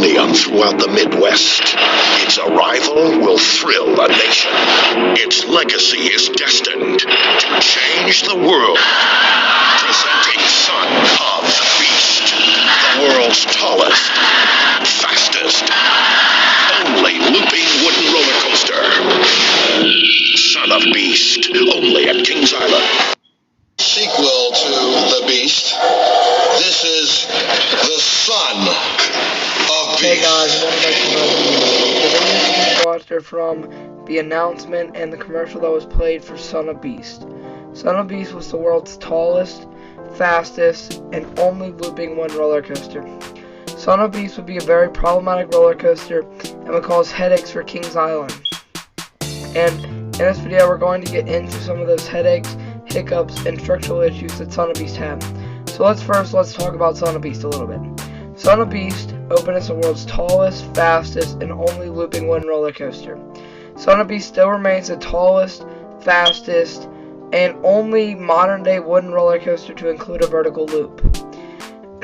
stadium throughout the Midwest. Its arrival will thrill a nation. Its legacy is destined to change the world. Presenting Son of the Beast, the world's tallest, fastest, only looping wooden roller coaster. Son of Beast, only at Kings Island. Sequel to The Beast. This is the Son of Beast. Hey guys, welcome back to another video. The video you watched are from the announcement and the commercial that was played for Son of Beast. Son of Beast was the world's tallest, fastest, and only looping one roller coaster. Son of Beast would be a very problematic roller coaster and would cause headaches for Kings Island. And in this video we're going to get into some of those headaches, hiccups, and structural issues that Son of Beast had. So let's talk about Son of Beast a little bit. Son of Beast opened as the world's tallest, fastest, and only looping wooden roller coaster. Son of Beast still remains the tallest, fastest, and only modern day wooden roller coaster to include a vertical loop.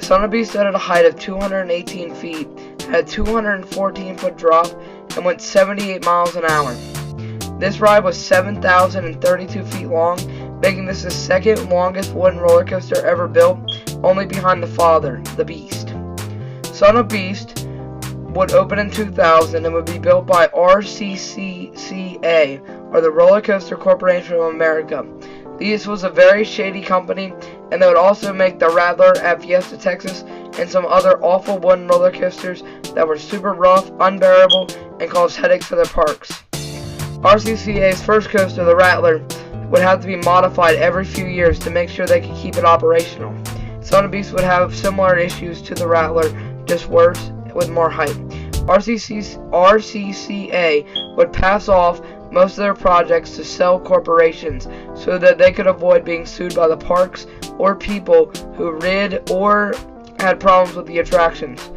Son of Beast stood at a height of 218 feet, had a 214-foot drop, and went 78 miles an hour. This ride was 7,032 feet long, making this the second longest wooden roller coaster ever built, only behind the father, the Beast. Son of Beast would open in 2000 and would be built by RCCA, or the Roller Coaster Corporation of America. This was a very shady company, and they would also make the Rattler at Fiesta, Texas, and some other awful wooden roller coasters that were super rough, unbearable, and caused headaches for their parks. RCCA's first coaster, the Rattler, would have to be modified every few years to make sure they could keep it operational. Son of Beast would have similar issues to the Rattler, just worse, with more height. RCCA would pass off most of their projects to sell corporations so that they could avoid being sued by the parks or people who rid or had problems with the attractions.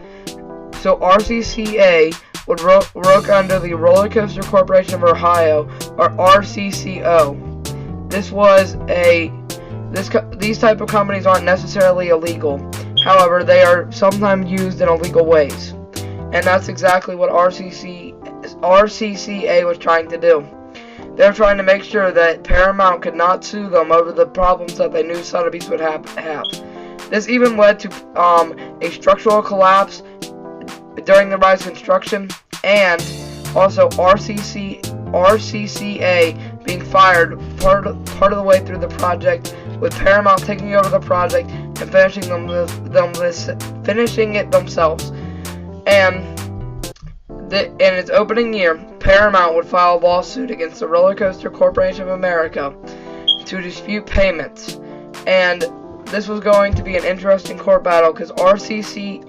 So RCCA would work under the Roller Coaster Corporation of Ohio, or RCCO. These type of companies aren't necessarily illegal. However, they are sometimes used in illegal ways. And that's exactly what RCCA was trying to do. They were trying to make sure that Paramount could not sue them over the problems that they knew Son of Beast would have. This even led to a structural collapse during the ride's construction, and also RCCA being fired part of the way through the project, with Paramount taking over the project and finishing it themselves. And in its opening year, Paramount would file a lawsuit against the Roller Coaster Corporation of America to dispute payments. And this was going to be an interesting court battle because RCCA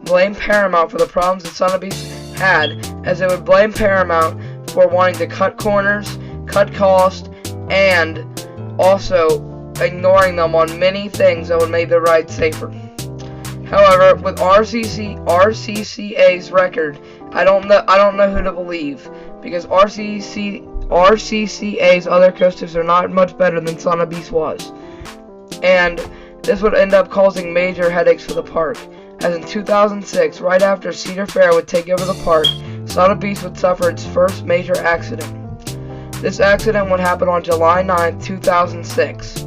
blamed Paramount for the problems that Son of Beast had, as it would blame Paramount for wanting to cut corners, cut costs, and also ignoring them on many things that would make the ride safer. However, with RCCA's record, I don't know who to believe, because RCCA's other coasters are not much better than Son of Beast was. And this would end up causing major headaches for the park, as in 2006, right after Cedar Fair would take over the park, Son of Beast would suffer its first major accident. This accident would happen on July 9, 2006.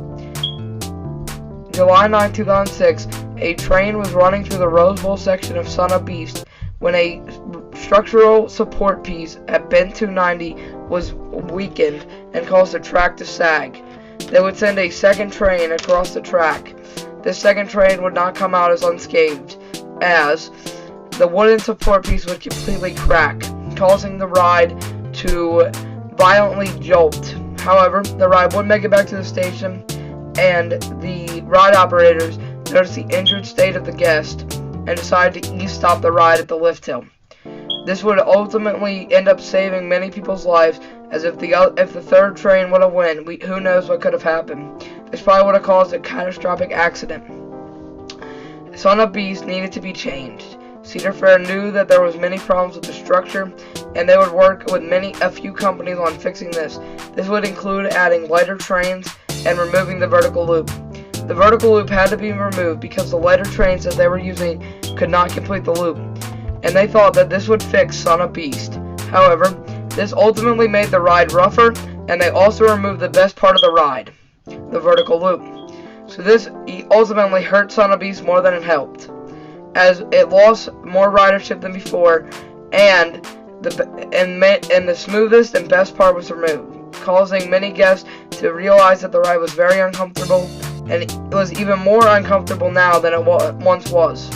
July 9, 2006, a train was running through the Rose Bowl section of Son of Beast when a structural support piece at bend 290 was weakened and caused the track to sag. They would send a second train across the track. This second train would not come out as unscathed, as the wooden support piece would completely crack, causing the ride to violently jolt. However, the ride would make it back to the station, and the ride operators noticed the injured state of the guest and decided to stop the ride at the lift hill. This would ultimately end up saving many people's lives, as if the third train would have won, who knows what could have happened. This probably would have caused a catastrophic accident. Son of Beast needed to be changed. Cedar Fair knew that there was many problems with the structure, and they would work with a few companies on fixing this. This would include adding lighter trains and removing the vertical loop. The vertical loop had to be removed because the lighter trains that they were using could not complete the loop, and they thought that this would fix Son of Beast. However, this ultimately made the ride rougher, and they also removed the best part of the ride, the vertical loop. So this ultimately hurt Son of Beast more than it helped, as it lost more ridership than before, and the smoothest and best part was removed, causing many guests to realize that the ride was very uncomfortable, and it was even more uncomfortable now than it once was.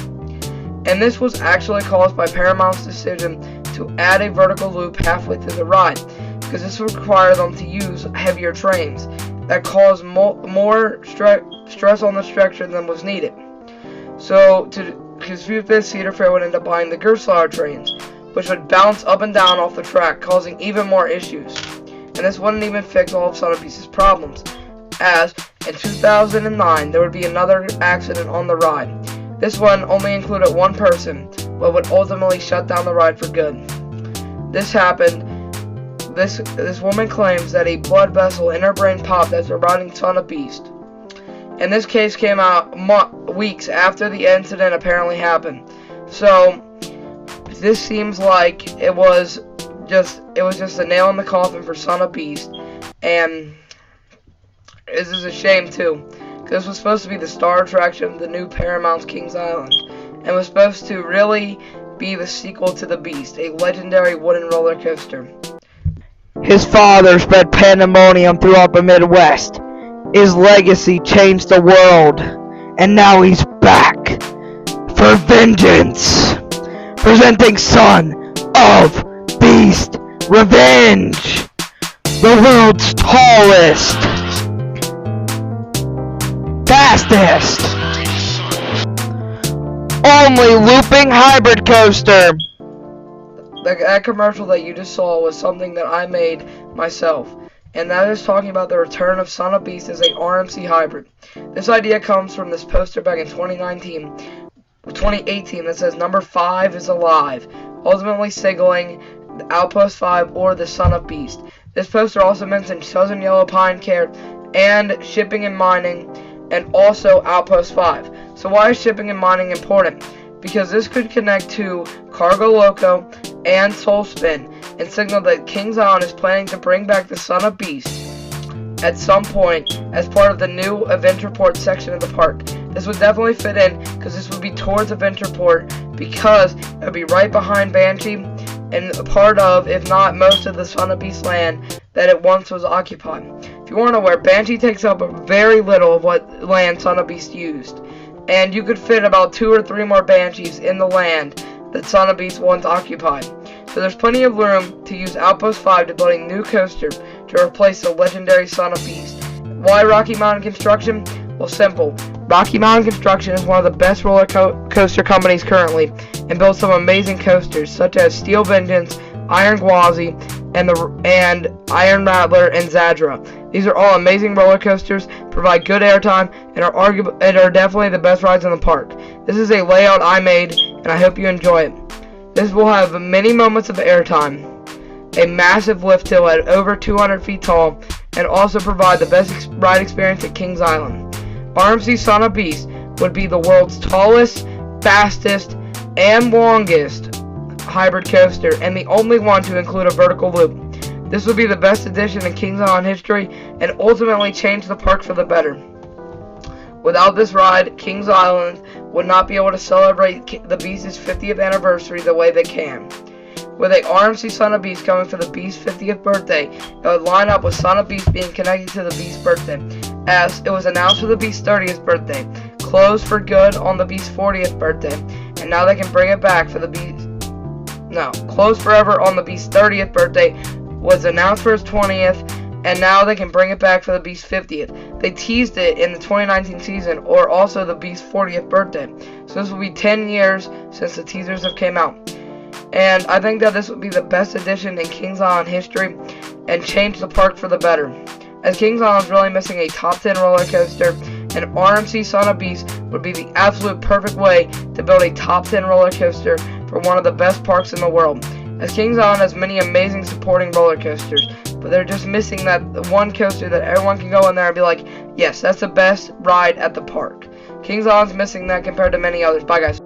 And this was actually caused by Paramount's decision to add a vertical loop halfway through the ride, because this would require them to use heavier trains that caused more stress on the structure than was needed. So to dispute this, Cedar Fair would end up buying the Gerstlauer trains, which would bounce up and down off the track, causing even more issues. And this wouldn't even fix all of Son of Beast's problems, as in 2009 there would be another accident on the ride. This one only included one person, but would ultimately shut down the ride for good. This happened. This woman claims that a blood vessel in her brain popped as they're riding Son of Beast. And this case came out weeks after the incident apparently happened. So this seems like it was just a nail in the coffin for Son of Beast, and this is a shame too, because this was supposed to be the star attraction of the new Paramount's Kings Island, and was supposed to really be the sequel to The Beast, a legendary wooden roller coaster. His father spread pandemonium throughout the Midwest. His legacy changed the world, and now he's back for vengeance. Presenting Son of Beast Revenge, the world's tallest, fastest, only looping hybrid coaster. That commercial that you just saw was something that I made myself, and that is talking about the return of Son of Beast as a RMC hybrid. This idea comes from this poster back in 2018 that says number 5 is alive, ultimately signaling the Outpost 5 or the Son of Beast. This poster also mentioned Southern Yellow Pine Care and shipping and mining, and also Outpost 5. So why is shipping and mining important? Because this could connect to Cargo Loco and Soul Spin, and signal that Kings Island is planning to bring back the Son of Beast at some point as part of the new Adventureport section of the park. This would definitely fit in, because this would be towards Adventureport, because it would be right behind Banshee and a part of, if not most of, the Son of Beast land that it once was occupied. If you weren't aware, Banshee takes up very little of what land Son of Beast used, and you could fit about 2 or 3 more Banshees in the land that Son of Beast once occupied. So there's plenty of room to use Outpost 5 to build a new coaster to replace the legendary Son of Beast. Why Rocky Mountain Construction? Well, simple. Rocky Mountain Construction is one of the best roller coaster companies currently, and builds some amazing coasters such as Steel Vengeance, Iron Gwazi, and Iron Rattler and Zadra. These are all amazing roller coasters, provide good airtime, and are definitely the best rides in the park. This is a layout I made, and I hope you enjoy it. This will have many moments of airtime, a massive lift hill at over 200 feet tall, and also provide the best ride experience at Kings Island. RMC Son of Beast would be the world's tallest, fastest, and longest hybrid coaster, and the only one to include a vertical loop. This would be the best addition in Kings Island history, and ultimately change the park for the better. Without this ride, Kings Island would not be able to celebrate the Beast's 50th anniversary the way they can. With a RMC Son of Beast coming for the Beast's 50th birthday, it would line up with Son of Beast being connected to the Beast's birthday, as it was announced for the Beast's 30th birthday, closed for good on the Beast's 40th birthday, and now they can bring it back for the Beast. No, closed forever on the Beast's 30th birthday, was announced for his 20th, and now they can bring it back for the Beast's 50th. They teased it in the 2019 season, or also the Beast's 40th birthday. So this will be 10 years since the teasers have came out. And I think that this would be the best addition in Kings Island history, and change the park for the better. As Kings Island is really missing a top 10 roller coaster, and RMC Son of Beast would be the absolute perfect way to build a top 10 roller coaster for one of the best parks in the world. As Kings Island has many amazing supporting roller coasters, but they're just missing that one coaster that everyone can go in there and be like, yes, that's the best ride at the park. Kings Island's missing that compared to many others. Bye, guys.